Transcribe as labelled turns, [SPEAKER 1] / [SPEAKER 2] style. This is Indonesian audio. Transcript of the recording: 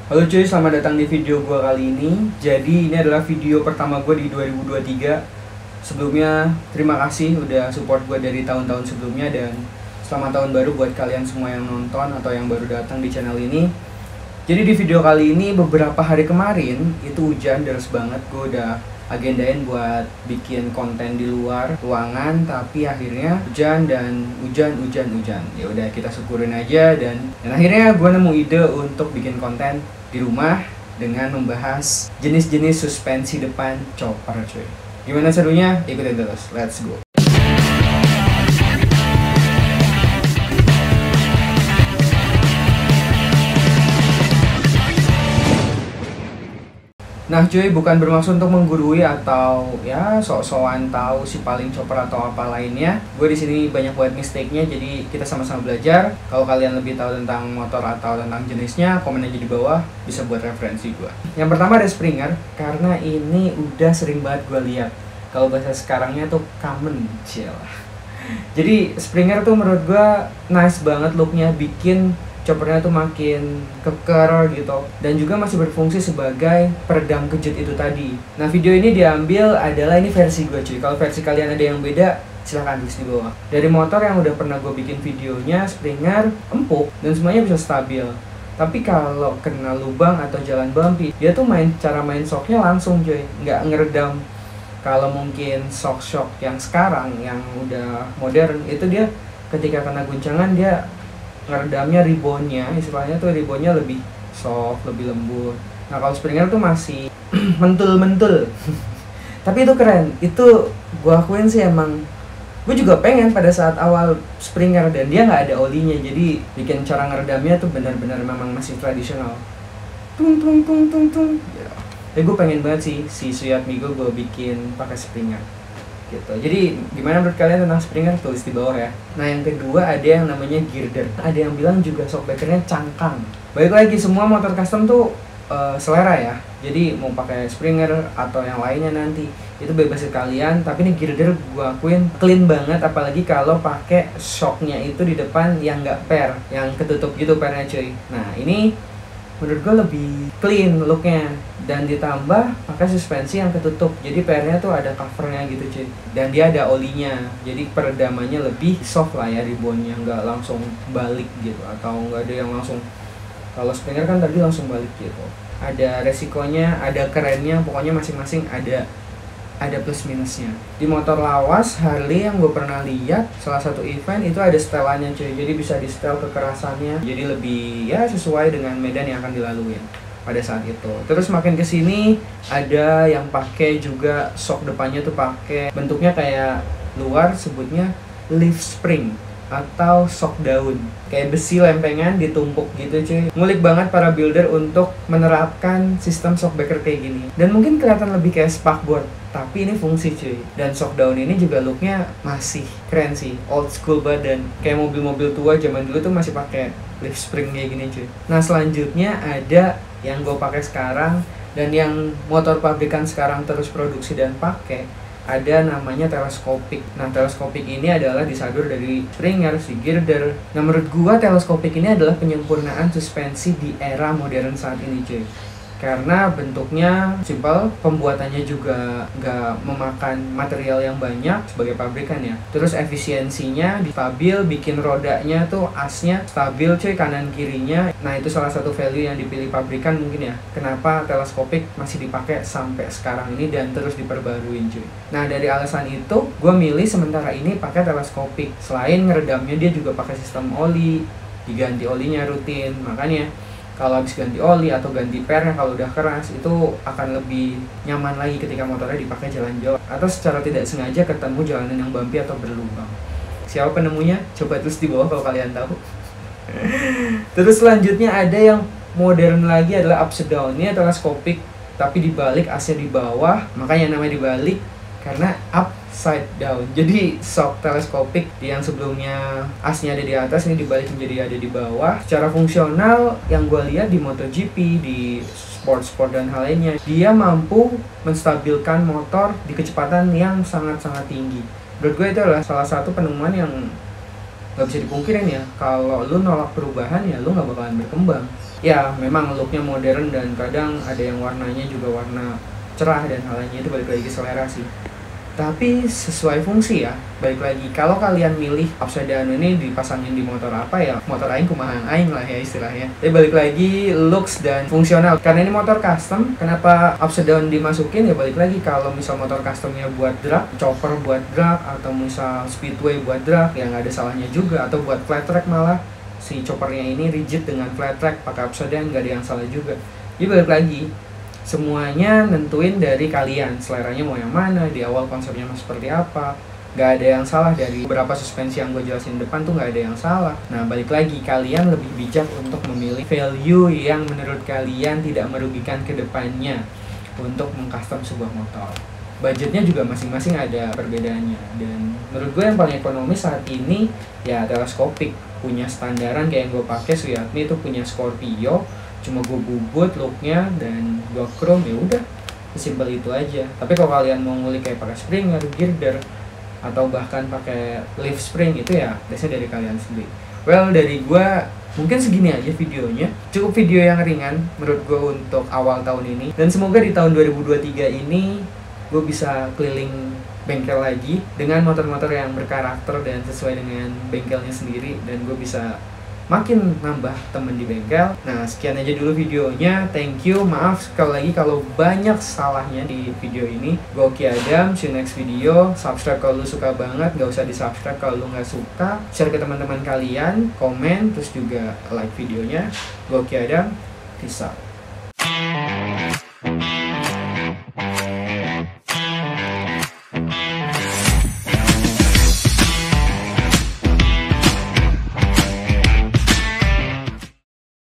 [SPEAKER 1] Halo cuy, selamat datang di video gue kali ini. Jadi ini adalah video pertama gue di 2023. Sebelumnya terima kasih udah support gue dari tahun-tahun sebelumnya. Dan selamat tahun baru buat kalian semua yang nonton atau yang baru datang di channel ini. Jadi di video kali ini beberapa hari kemarin itu hujan deras banget. Gue udah agendain buat bikin konten di luar ruangan, tapi akhirnya hujan dan hujan. Ya udah, kita syukurin aja. Dan akhirnya gue nemu ide untuk bikin konten di rumah dengan membahas jenis-jenis suspensi depan chopper cuy. Gimana serunya? Ikutin terus, let's go. Nah cuy, bukan bermaksud untuk menggurui atau ya sok-sokan tahu si paling chopper atau apa lainnya. Gue di sini banyak buat mistake-nya, jadi kita sama-sama belajar. Kalau kalian lebih tahu tentang motor atau tentang jenisnya, komen aja di bawah, bisa buat referensi gue. Yang pertama ada Springer, karena ini udah sering banget gue lihat. Kalau bahasa sekarangnya tuh common, chill. Jadi Springer tuh menurut gue nice banget looknya, bikin choppernya tuh makin keker gitu, dan juga masih berfungsi sebagai peredam kejut itu tadi. Nah video ini diambil adalah ini versi gue cuy. Kalau versi kalian ada yang beda, silahkan tulis di bawah. Dari motor yang udah pernah gue bikin videonya, Springer empuk dan semuanya bisa stabil. Tapi kalau kena lubang atau jalan bumpy, dia tuh cara main shocknya langsung cuy, nggak ngeredam. Kalau mungkin shock yang sekarang yang udah modern itu dia ketika kena guncangan dia ngeredamnya reboundnya, istilahnya tuh reboundnya lebih soft, lebih lembut. Nah kalau Springer tuh masih mentul-mentul. Tapi itu keren, itu gue akuin sih emang. Gue juga pengen pada saat awal Springer dan dia nggak ada olinya, jadi bikin cara ngeredamnya tuh benar-benar memang masih tradisional. Tung tung tung tung tung. Ya gue pengen banget si Suyat Migo gue bikin pakai Springer gitu. Jadi gimana menurut kalian tentang Springer? Tulis di bawah ya. Nah yang kedua ada yang namanya girder. Ada yang bilang juga shockbreakernya cangkang. Balik lagi, semua motor custom tuh selera ya. Jadi mau pakai Springer atau yang lainnya nanti itu bebas ke kalian. Tapi ini girder gua akuin clean banget, apalagi kalau pakai shocknya itu di depan yang nggak pair, yang ketutup gitu pairnya cuy. Nah ini menurut gue lebih clean looknya, dan ditambah pakai suspensi yang ketutup, jadi pairnya tuh ada covernya gitu cuy, dan dia ada olinya, jadi peredamannya lebih soft lah ya, reboundnya nggak langsung balik gitu, atau nggak ada yang langsung. Kalau Springer kan tadi langsung balik gitu. Ada resikonya, ada kerennya, pokoknya masing-masing ada plus minusnya. Di motor lawas Harley yang gue pernah lihat, salah satu event itu ada setelannya cuy, jadi bisa di setel kekerasannya, jadi lebih ya sesuai dengan medan yang akan dilalui pada saat itu. Terus makin kesini ada yang pakai juga shock depannya tuh pakai bentuknya kayak luar sebutnya leaf spring atau shock daun, kayak besi lempengan ditumpuk gitu cuy. Ngulik banget para builder untuk menerapkan sistem shockbreaker kayak gini, dan mungkin kelihatan lebih kayak sparkboard, tapi ini fungsi cuy. Dan shock daun ini juga looknya masih keren sih, old school badan, kayak mobil-mobil tua zaman dulu tuh masih pakai leaf spring kayak gini cuy. Nah selanjutnya ada yang gue pakai sekarang dan yang motor pabrikan sekarang terus produksi dan pakai, ada namanya teleskopik. Nah teleskopik ini adalah disadur dari Springer, si girder. Nah menurut gua teleskopik ini adalah penyempurnaan suspensi di era modern saat ini cuy, karena bentuknya simpel, pembuatannya juga nggak memakan material yang banyak sebagai pabrikan ya. Terus efisiensinya stabil, bikin rodanya tuh asnya stabil cuy, kanan kirinya. Nah itu salah satu value yang dipilih pabrikan mungkin ya, kenapa teleskopik masih dipakai sampai sekarang ini dan terus diperbaruin cuy. Nah dari alasan itu gue milih sementara ini pakai teleskopik. Selain ngeredamnya, dia juga pakai sistem oli, diganti olinya rutin, makanya kalau habis ganti oli atau ganti pernya kalau udah keras itu akan lebih nyaman lagi ketika motornya dipakai jalan jauh atau secara tidak sengaja ketemu jalanan yang bumpy atau berlubang. Siapa penemunya? Coba tulis di bawah kalau kalian tahu. Terus selanjutnya ada yang modern lagi adalah upside down. Ini teleskopik tapi dibalik, asnya di bawah, makanya namanya dibalik karena upside down. Jadi shock teleskopik yang sebelumnya asnya ada di atas, ini dibalik menjadi ada di bawah. Secara fungsional yang gue lihat di MotoGP, di sport dan hal lainnya, dia mampu menstabilkan motor di kecepatan yang sangat-sangat tinggi. Menurut gue itu adalah salah satu penemuan yang gak bisa dipungkirin ya. Kalau lu nolak perubahan ya lu gak bakalan berkembang. Ya memang looknya modern dan kadang ada yang warnanya juga warna cerah dan hal lainnya, itu balik lagi ke selera sih. Tapi sesuai fungsi ya, balik lagi kalau kalian milih upside down ini dipasangin di motor apa ya, motor aing kumaha aing lah ya istilahnya. Tapi balik lagi looks dan fungsional, karena ini motor custom. Kenapa upside down dimasukin ya, balik lagi kalau misal motor customnya buat drag, chopper buat drag, atau misal speedway buat drag ya nggak ada salahnya juga, atau buat flat track malah si choppernya ini rigid dengan flat track pakai upside down nggak ada yang salah juga. Jadi balik lagi, semuanya nentuin dari kalian, seleranya mau yang mana, di awal konsepnya mau seperti apa. Gak ada yang salah, dari beberapa suspensi yang gue jelasin depan tuh gak ada yang salah. Nah balik lagi, kalian lebih bijak untuk memilih value yang menurut kalian tidak merugikan ke depannya untuk mengcustom sebuah motor. Budgetnya juga masing-masing ada perbedaannya, dan menurut gue yang paling ekonomis saat ini ya teleskopik, punya standaran kayak yang gue pakai Suyatmi itu punya Scorpio, cuma gue bubut looknya dan gue chrome, ya udah sesimpel itu aja. Tapi kalau kalian mau ngulik kayak pakai springer, girder, atau bahkan pakai leaf spring, itu ya biasanya dari kalian sendiri. Well, dari gue mungkin segini aja videonya, cukup video yang ringan menurut gue untuk awal tahun ini, dan semoga di tahun 2023 ini gue bisa keliling bengkel lagi dengan motor-motor yang berkarakter dan sesuai dengan bengkelnya sendiri, dan gue bisa makin nambah temen di bengkel. Nah sekian aja dulu videonya, thank you, maaf sekali lagi kalau banyak salahnya di video ini. Gue Oki Adam, see you next video. Subscribe kalau lu suka banget, gak usah di subscribe kalau lu gak suka. Share ke teman-teman kalian, komen, terus juga like videonya. Gue Oki Adam, peace out.